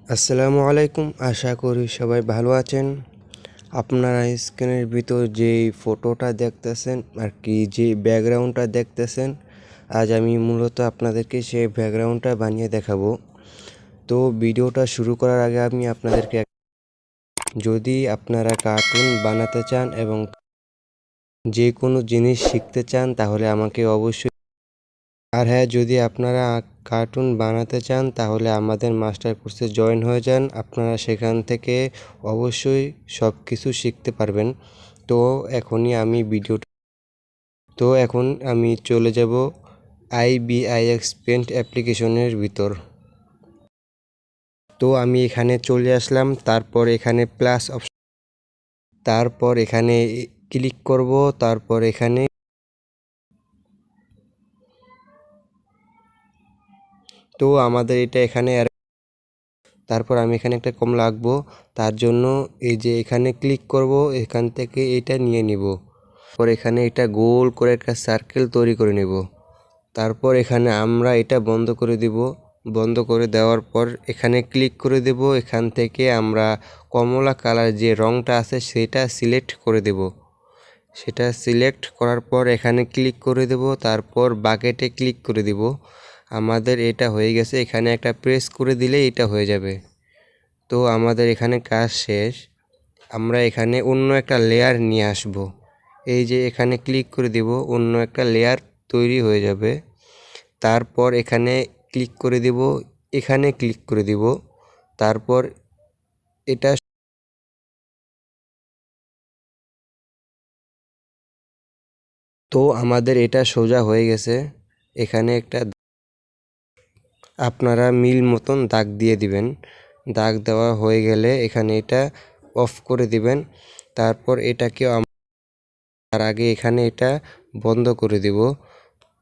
আসসালামু আলাইকুম, আশা করি সবাই ভালো আছেন। আপনারা স্ক্রিনের ভিতর যেই ফটোটা দেখতেছেন আর কি, যে ব্যাকগ্রাউন্ডটা দেখতেছেন, আজ আমি মূলত আপনাদেরকে সেই ব্যাকগ্রাউন্ডটা বানিয়ে দেখাবো। তো ভিডিওটা শুরু করার আগে আমি আপনাদেরকে যদি আপনারা কার্টুন বানাতে চান এবং যে কোনো জিনিস শিখতে চান তাহলে আমাকে অবশ্যই, আর হ্যাঁ, যদি আপনারা কার্টুন বানাতে চান তাহলে আমাদের মাস্টার কোর্সে জয়েন হয়ে যান। আপনারা সেখান থেকে অবশ্যই সব কিছু শিখতে পারবেন। তো এখন আমি চলে যাব IBIX পেন্ট অ্যাপ্লিকেশনের ভিতর। তো আমি এখানে চলে আসলাম, তারপর এখানে প্লাস অপশন, তারপর এখানে ক্লিক করব, তারপর এখানে তো আমাদের এটা এখানে, তারপর আমি এখানে একটা কমলা আঁকবো। তার জন্য এই যে এখানে ক্লিক করব, এখান থেকে এটা নিয়ে নিব, পর এখানে এটা গোল করে একটা সার্কেল তৈরি করে নেব। তারপর এখানে আমরা এটা বন্ধ করে দিব। বন্ধ করে দেওয়ার পর এখানে ক্লিক করে দেব। এখান থেকে আমরা কমলা কালার যে রঙটা আছে সেটা সিলেক্ট করে দেব। সেটা সিলেক্ট করার পর এখানে ক্লিক করে দেব, তারপর বাকেটে ক্লিক করে দিব। আমাদের এটা হয়ে গেছে, এখানে একটা প্রেস করে দিলে এটা হয়ে যাবে। তো আমাদের এখানে কাজ শেষ। আমরা এখানে অন্য একটা লেয়ার নিয়ে আসব। এই যে এখানে ক্লিক করে দিব, অন্য একটা লেয়ার তৈরি হয়ে যাবে। তারপর এখানে ক্লিক করে দিব, এখানে ক্লিক করে দিব। তারপর এটা, তো আমাদের এটা সোজা হয়ে গেছে। এখানে একটা আপনারা মিল মতন দাগ দিয়ে দিবেন। দাগ দেওয়া হয়ে গেলে এখানে এটা অফ করে দিবেন। তারপর এটাকে তার আগে এখানে এটা বন্ধ করে দিব।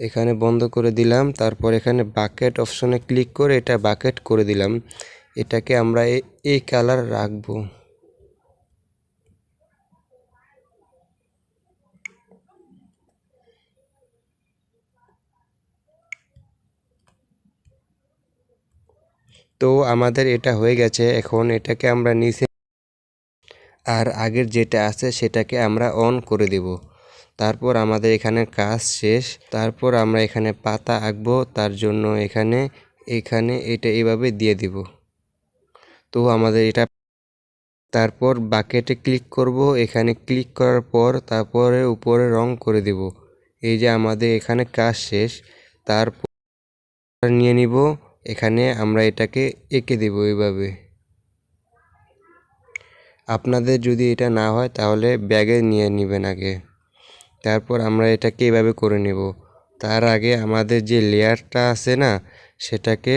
এখানে বন্ধ করে দিলাম। তারপর এখানে বাকেট অপশনে ক্লিক করে এটা বাকেট করে দিলাম। এটাকে আমরা এই কালার রাখবো। তো আমাদের এটা হয়ে গেছে। এখন এটাকে আমরা নিচে, আর আগের যেটা আছে সেটাকে আমরা অন করে দেব। তারপর আমাদের এখানে কাজ শেষ। তারপর আমরা এখানে পাতা আঁকবো, তার জন্য এখানে এখানে এটা এভাবে দিয়ে দিব। তো আমাদের এটা, তারপর বাকেটে ক্লিক করব। এখানে ক্লিক করার পর তারপরে উপরে রং করে দেব। এই যে আমাদের এখানে কাজ শেষ। তারপর নিয়ে নিব, এখানে আমরা এটাকে এঁকে দেব এইভাবে। আপনাদের যদি এটা না হয় তাহলে ব্যাগে নিয়ে নেবেন আগে। তারপর আমরা এটাকে এভাবে করে নেব। তার আগে আমাদের যে লেয়ারটা আছে না, সেটাকে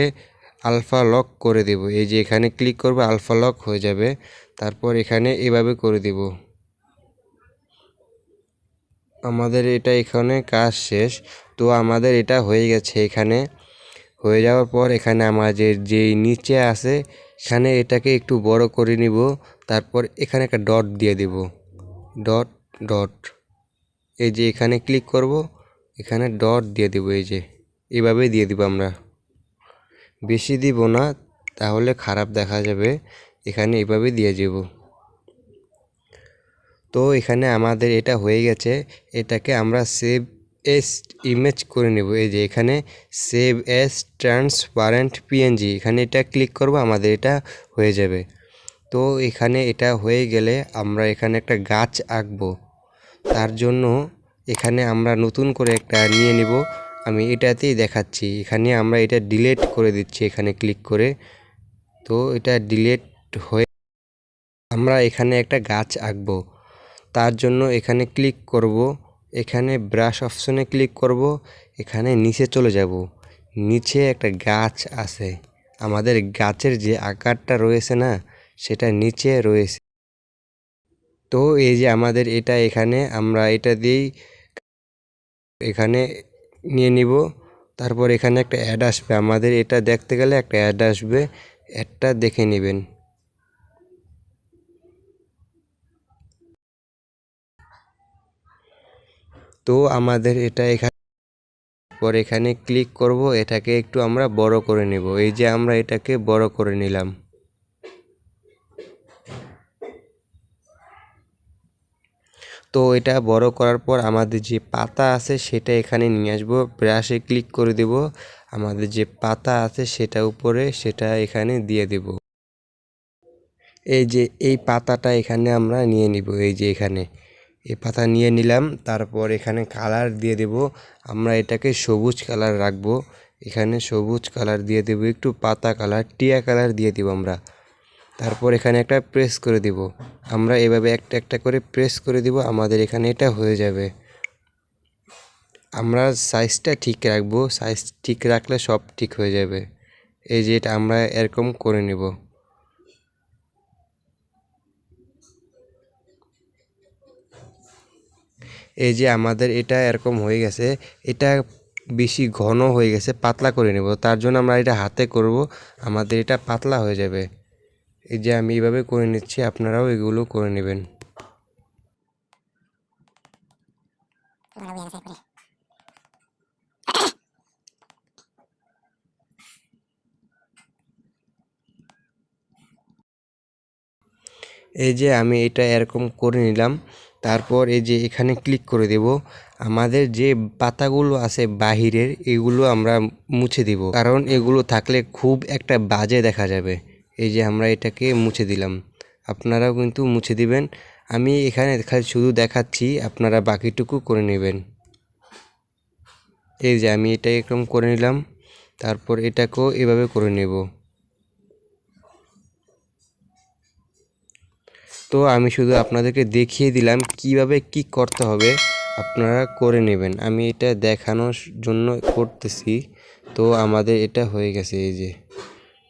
আলফা লক করে দেব। এই যে এখানে ক্লিক করবে, আলফা লক হয়ে যাবে। তারপর এখানে এভাবে করে দেব। আমাদের এটা এখানে কাজ শেষ। তো আমাদের এটা হয়ে গেছে। এখানে হয়ে যাওয়ার পর এখানে আমাদের যেই নিচে আছে সেখানে এটাকে একটু বড় করে নিব। তারপর এখানে একটা ডট দিয়ে দেব, ডট ডট। এই যে এখানে ক্লিক করব, এখানে ডট দিয়ে দেব। এই যে এভাবে দিয়ে দিব আমরা, বেশি দিব না তাহলে খারাপ দেখা যাবে। এখানে এভাবে দিয়ে যাব। তো এখানে আমাদের এটা হয়ে গেছে। এটাকে আমরা সেভ এস ইমেজ করে নেব। এই যে এখানে সেভ এস ট্রান্সপারেন্ট পিএনজি, এখানে এটা ক্লিক করব, আমাদের এটা হয়ে যাবে। তো এখানে এটা হয়ে গেলে আমরা এখানে একটা গাছ আঁকবো। তার জন্য এখানে আমরা নতুন করে একটা নিয়ে নিব। আমি এটাতেই দেখাচ্ছি। এখানে আমরা এটা ডিলিট করে দিচ্ছি এখানে ক্লিক করে। তো এটা ডিলিট হয়ে আমরা এখানে একটা গাছ আঁকবো। তার জন্য এখানে ক্লিক করব, এখানে ব্রাশ অপশনে ক্লিক করব, এখানে নিচে চলে যাব। নিচে একটা গাছ আছে, আমাদের গাছের যে আকারটা রয়েছে না, সেটা নিচে রয়েছে। তো এই যে আমাদের এটা এখানে আমরা এটা দিয়েই এখানে নিয়ে নিব। তারপর এখানে একটা অ্যাড আসবে, আমাদের এটা দেখতে গেলে একটা অ্যাড আসবে, অ্যাডটা দেখে নেবেন। তো আমাদের এটা এখানে, পর এখানে ক্লিক করব, এটাকে একটু আমরা বড় করে নেব। এই যে আমরা এটাকে বড় করে নিলাম। তো এটা বড় করার পর আমাদের যে পাতা আছে সেটা এখানে নিয়ে আসবো, ব্রাশে ক্লিক করে দেব, আমাদের যে পাতা আছে সেটা উপরে সেটা এখানে দিয়ে দেব। এই যে এই পাতাটা এখানে আমরা নিয়ে নিব, এই যে এখানে এই পাতা নিয়ে নিলাম। তারপর এখানে কালার দিয়ে দেব, আমরা এটাকে সবুজ কালার রাখবো। এখানে সবুজ কালার দিয়ে দেব, একটু পাতা কালার টিয়া কালার দিয়ে দেব আমরা। তারপর এখানে একটা প্রেস করে দিব, আমরা এভাবে একটা একটা করে প্রেস করে দিব, আমাদের এখানে এটা হয়ে যাবে। আমরা সাইজটা ঠিক রাখবো, সাইজ ঠিক রাখলে সব ঠিক হয়ে যাবে। এই যে এটা আমরা এরকম করে নেব। এই যে আমাদের এটা এরকম হয়ে গেছে, এটা বেশি ঘন হয়ে গেছে, পাতলা করে নেব। তার জন্য আমরা এটা হাতে করব, আমাদের এটা পাতলা হয়ে যাবে। এই যে আমি এইভাবে করে নিচ্ছি, আপনারাও এগুলো করে নেবেন। এই যে আমি এটা এরকম করে নিলাম। তারপর এই যে এখানে ক্লিক করে দেব, আমাদের যে পাতাগুলো আছে বাহিরের এগুলো আমরা মুছে দিব, কারণ এগুলো থাকলে খুব একটা বাজে দেখা যাবে। এই যে আমরা এটাকে মুছে দিলাম, আপনারাও কিন্তু মুছে দিবেন। আমি এখানে খালি শুধু দেখাচ্ছি, আপনারা বাকিটুকু করে নেবেন। এই যে আমি এটা এরকম করে নিলাম, তারপর এটাকেও এভাবে করে নেব। তো আমি শুধু আপনাদেরকে দেখিয়ে দিলাম কিভাবে কি করতে হবে, আপনারা করে নেবেন। আমি এটা দেখানোর জন্য করতেছি। তো আমাদের এটা হয়ে গেছে, এই যে।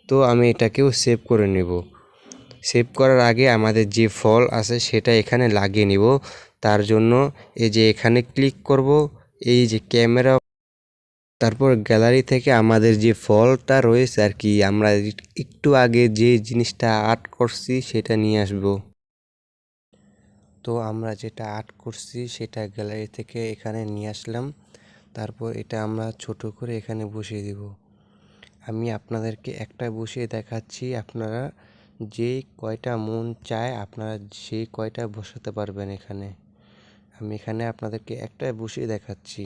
তো আমি এটাকেও সেভ করে নেব। সেভ করার আগে আমাদের যে ফল আছে সেটা এখানে লাগিয়ে নিব। তার জন্য এই যে এখানে ক্লিক করব, এই যে ক্যামেরা, তারপর গ্যালারি থেকে আমাদের যে ফলটা রয়েছে আর কি, আমরা একটু আগে যে জিনিসটা আর্ট করছি সেটা নিয়ে আসব। তো আমরা যেটা আর্ট করছি সেটা গ্যালারি থেকে এখানে নিয়ে আসলাম। তারপর এটা আমরা ছোট করে এখানে বসিয়ে দেব। আমি আপনাদেরকে একটা বসিয়ে দেখাচ্ছি, আপনারা যে কয়টা মন চায় আপনারা সেই কয়টা বসাতে পারবেন এখানে। আমি এখানে আপনাদেরকে একটা বসিয়ে দেখাচ্ছি।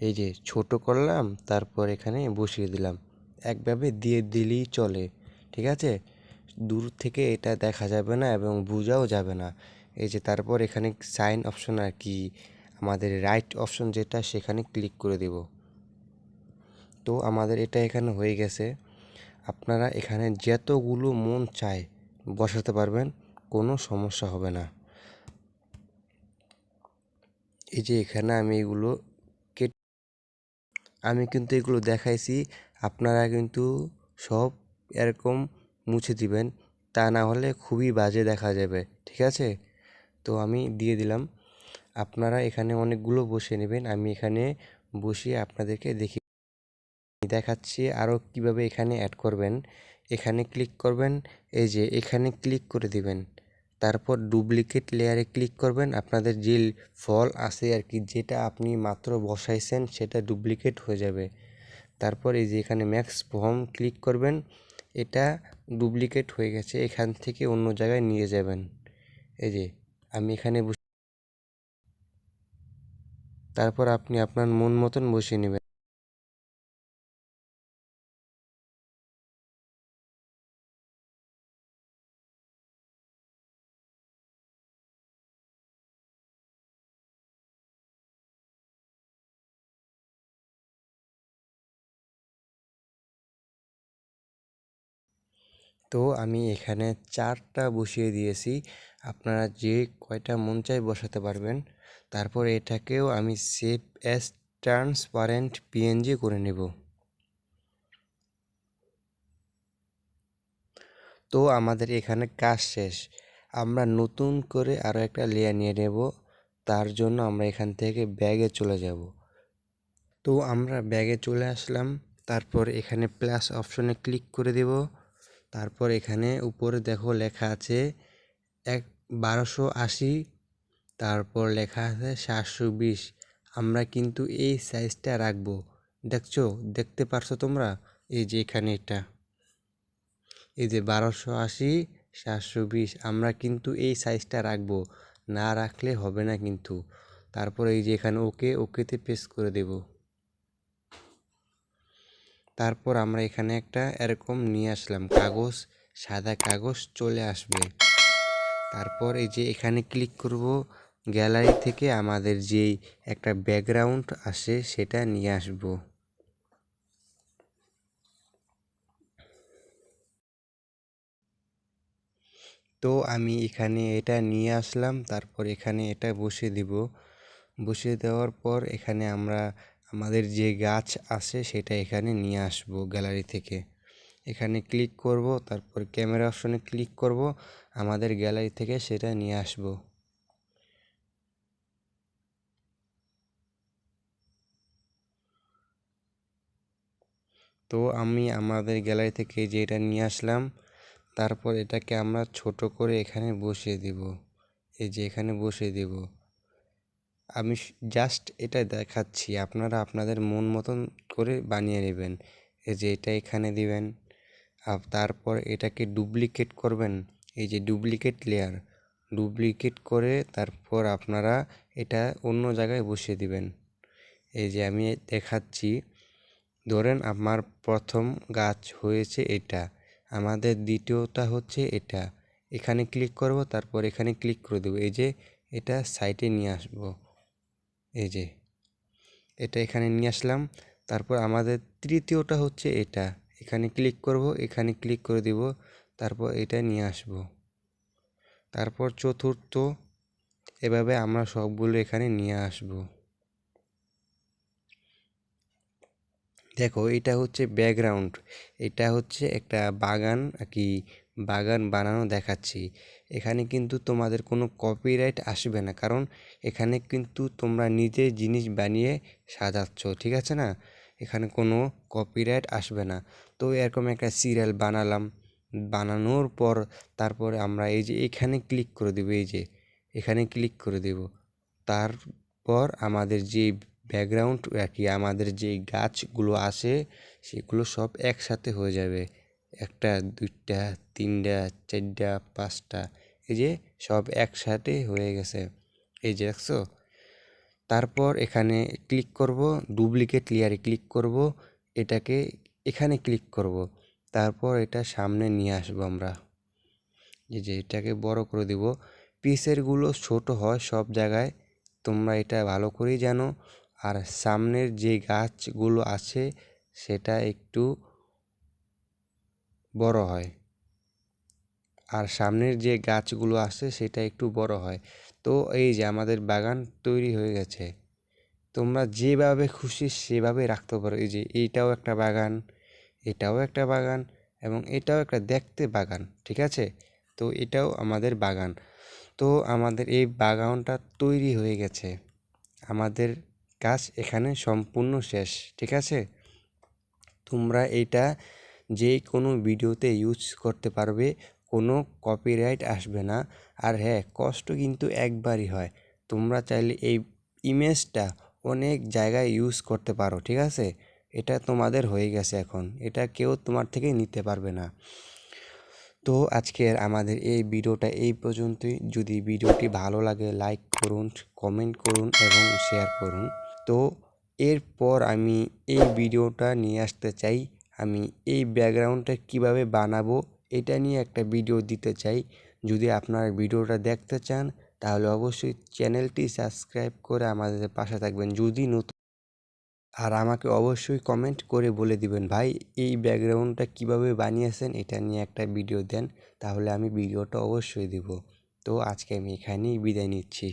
এই যে ছোট করলাম, তারপর এখানে বসিয়ে দিলাম, একভাবে দিয়ে দিলেই চলে, ঠিক আছে। দূর থেকে এটা দেখা যাবে না এবং বোঝাও যাবে না। এই যে তারপর এখানে সাইন অপশন আর কি, আমাদের রাইট অপশন যেটা সেখানে ক্লিক করে দেব। তো আমাদের এটা এখানে হয়ে গেছে। আপনারা এখানে যতগুলো মন চায় বসাতে পারবেন, কোনো সমস্যা হবে না। এই যে এখানে আমি এগুলো আমি কিন্তু এগুলো দেখাইছি, আপনারা কিন্তু সব এরকম মুছে দিবেন, তা না হলে খুবই বাজে দেখা যাবে, ঠিক আছে। তো আমি দিয়ে দিলাম, আপনারা এখানে অনেকগুলো বসিয়ে নেবেন। আমি এখানে বসিয়ে আপনাদেরকে দেখাচ্ছি আরও কিভাবে এখানে অ্যাড করবেন। এখানে ক্লিক করবেন, এই যে এখানে ক্লিক করে দিবেন, তারপর ডুপ্লিকেট লেয়ারে ক্লিক করবেন। আপনাদের যে ফল আছে আর কি, যেটা আপনি মাত্র বসাইছেন সেটা ডুপ্লিকেট হয়ে যাবে। তারপর এই যে এখানে ম্যাক্স ফর্ম ক্লিক করবেন, এটা ডুপ্লিকেট হয়ে গেছে, এখান থেকে অন্য জায়গায় নিয়ে যাবেন। এই যে আমি এখানে তারপর আপনি আপনার মন মতন বসিয়ে নেবেন। তো আমি এখানে 4টা বসিয়ে দিয়েছি, আপনারা যে কয়টা মন চায় বসাতে পারবেন। তারপর এটাকেও আমি সেভ অ্যাজ ট্রান্সপারেন্ট পিএনজি করে নেব। তো আমাদের এখানে কাজ শেষ, আমরা নতুন করে আরও একটা লেয়ার নিয়ে নেব। তার জন্য আমরা এখান থেকে ব্যাগে চলে যাব। তো আমরা ব্যাগে চলে আসলাম, তারপর এখানে প্লাস অপশনে ক্লিক করে দেব। তারপর এখানে উপরে দেখো লেখা আছে 1280, তারপর লেখা আছে 720। আমরা কিন্তু এই সাইজটা রাখবো, দেখছো, দেখতে পারছো তোমরা, এই যে এখানে এটা, এই যে 1280 720, আমরা কিন্তু এই সাইজটা রাখবো, না রাখলে হবে না কিন্তু। তারপর এই যে এখানে ওকেতে প্রেস করে দেব। তারপর আমরা এখানে একটা এরকম নিয়ে আসলাম কাগজ, সাদা কাগজ চলে আসবে। তারপর এই যে এখানে ক্লিক করব, গ্যালারি থেকে আমাদের যেই একটা ব্যাকগ্রাউন্ড আসে সেটা নিয়ে আসব। তো আমি এখানে এটা নিয়ে আসলাম, তারপর এখানে এটা বসিয়ে দিব। বসিয়ে দেওয়ার পর এখানে আমরা আমাদের যে গাছ আছে সেটা এখানে নিয়ে আসব গ্যালারি থেকে। এখানে ক্লিক করব, তারপর ক্যামেরা অপশনে ক্লিক করব, আমাদের গ্যালারি থেকে সেটা নিয়ে আসব। তো আমি আমাদের গ্যালারি থেকে যেটা নিয়ে আসলাম, তারপর এটাকে আমরা ছোট করে এখানে বসিয়ে দিব। এই যে এখানে বসিয়ে দিব। আমি জাস্ট এটা দেখাচ্ছি, আপনারা আপনাদের মন মতন করে বানিয়ে নেবেন। এই যে এটা এখানে দিবেন, তারপর এটাকে ডুপ্লিকেট করবেন। এই যে ডুপ্লিকেট লেয়ার, ডুপ্লিকেট করে তারপর আপনারা এটা অন্য জায়গায় বসিয়ে দিবেন। এই যে আমি দেখাচ্ছি, ধরেন আমার প্রথম গাছ হয়েছে এটা, আমাদের দ্বিতীয়টা হচ্ছে এটা। এখানে ক্লিক করব, তারপর এখানে ক্লিক করে দেবো। এই যে এটা সাইডে নিয়ে আসব। এই যে এটা এখানে নিয়ে আসলাম। তারপর আমাদের তৃতীয়টা হচ্ছে এটা, এখানে ক্লিক করব, এখানে ক্লিক করে দিব, তারপর এটা নিয়ে আসব। তারপর চতুর্থ, এভাবে আমরা সবগুলো এখানে নিয়ে আসব। দেখো এটা হচ্ছে ব্যাকগ্রাউন্ড, এটা হচ্ছে একটা বাগান কি, বাগান বানানো দেখাচ্ছি। এখানে কিন্তু তোমাদের কোনো কপিরাইট আসবে না, কারণ এখানে কিন্তু তোমরা নিজে জিনিস বানিয়ে সাজাচ্ছ, ঠিক আছে না? এখানে কোনো কপিরাইট আসবে না। তো এরকম একটা সিরিয়াল বানালাম, বানানোর পর তারপরে আমরা এই যে এখানে ক্লিক করে দেবো। এই যে এখানে ক্লিক করে দেব। তারপর আমাদের যে ব্যাকগ্রাউন্ড আর কি, আমাদের যে গাছগুলো আছে সেগুলো সব একসাথে হয়ে যাবে। একটা, দুইটা, তিনটা, চারটা, পাঁচটা, এই যে সব একসাথে হয়ে গেছে। এই যে দেখছো? তারপর এখানে ক্লিক করব, ডুপ্লিকেট লেয়ারে ক্লিক করব, এটাকে এখানে ক্লিক করব, তারপর এটা সামনে নিয়ে আসবো আমরা। এই যে এটাকে বড় করে দিব। পিসেরগুলো ছোট হয় সব জায়গায়, তোমরা এটা ভালো করেই জানো। আর সামনের যে গাছগুলো আছে সেটা একটু বড় হয়, আর সামনের যে গাছগুলো আছে সেটা একটু বড় হয়। তো এই যে আমাদের বাগান তৈরি হয়ে গেছে। তোমরা যেভাবে খুশি সেভাবে রাখতে পারো। এই যে এইটাও একটা বাগান, এটাও একটা বাগান, এবং এটাও একটা দেখতে বাগান, ঠিক আছে? তো এটাও আমাদের বাগান। তো আমাদের এই বাগানটা তৈরি হয়ে গেছে, আমাদের কাজ এখানে সম্পূর্ণ শেষ, ঠিক আছে? তোমরা এটা যে কোনো ভিডিওতে ইউজ করতে পারবে, কোনো কপিরাইট আসবে না। আর হ্যাঁ, কষ্ট কিন্তু একবারই হয়। তোমরা চাইলে এই ইমেজটা অনেক জায়গায় ইউজ করতে পারো, ঠিক আছে? এটা তোমাদের হয়ে গেছে এখন, এটা কেউ তোমার থেকে নিতে পারবে না। তো আজকের আমাদের এই ভিডিওটা এই পর্যন্তই। যদি ভিডিওটি ভালো লাগে লাইক করুন, কমেন্ট করুন এবং শেয়ার করুন। তো এরপর আমি এই ভিডিওটা নিয়ে আসতে চাই, আমি এই ব্যাকগ্রাউন্ডটা কিভাবে বানাবো এটা নিয়ে একটা ভিডিও দিতে চাই। যদি আপনারা ভিডিওটা দেখতে চান তাহলে অবশ্যই চ্যানেলটি সাবস্ক্রাইব করে আমাদের পাশে থাকবেন যদি নতুন, আর আমাকে অবশ্যই কমেন্ট করে বলে দিবেন ভাই এই ব্যাকগ্রাউন্ডটা কিভাবে বানিয়েছেন, এটা নিয়ে একটা ভিডিও দেন, তাহলে আমি ভিডিওটা অবশ্যই দিব। তো আজকে আমি এখানেই বিদায় নিচ্ছি।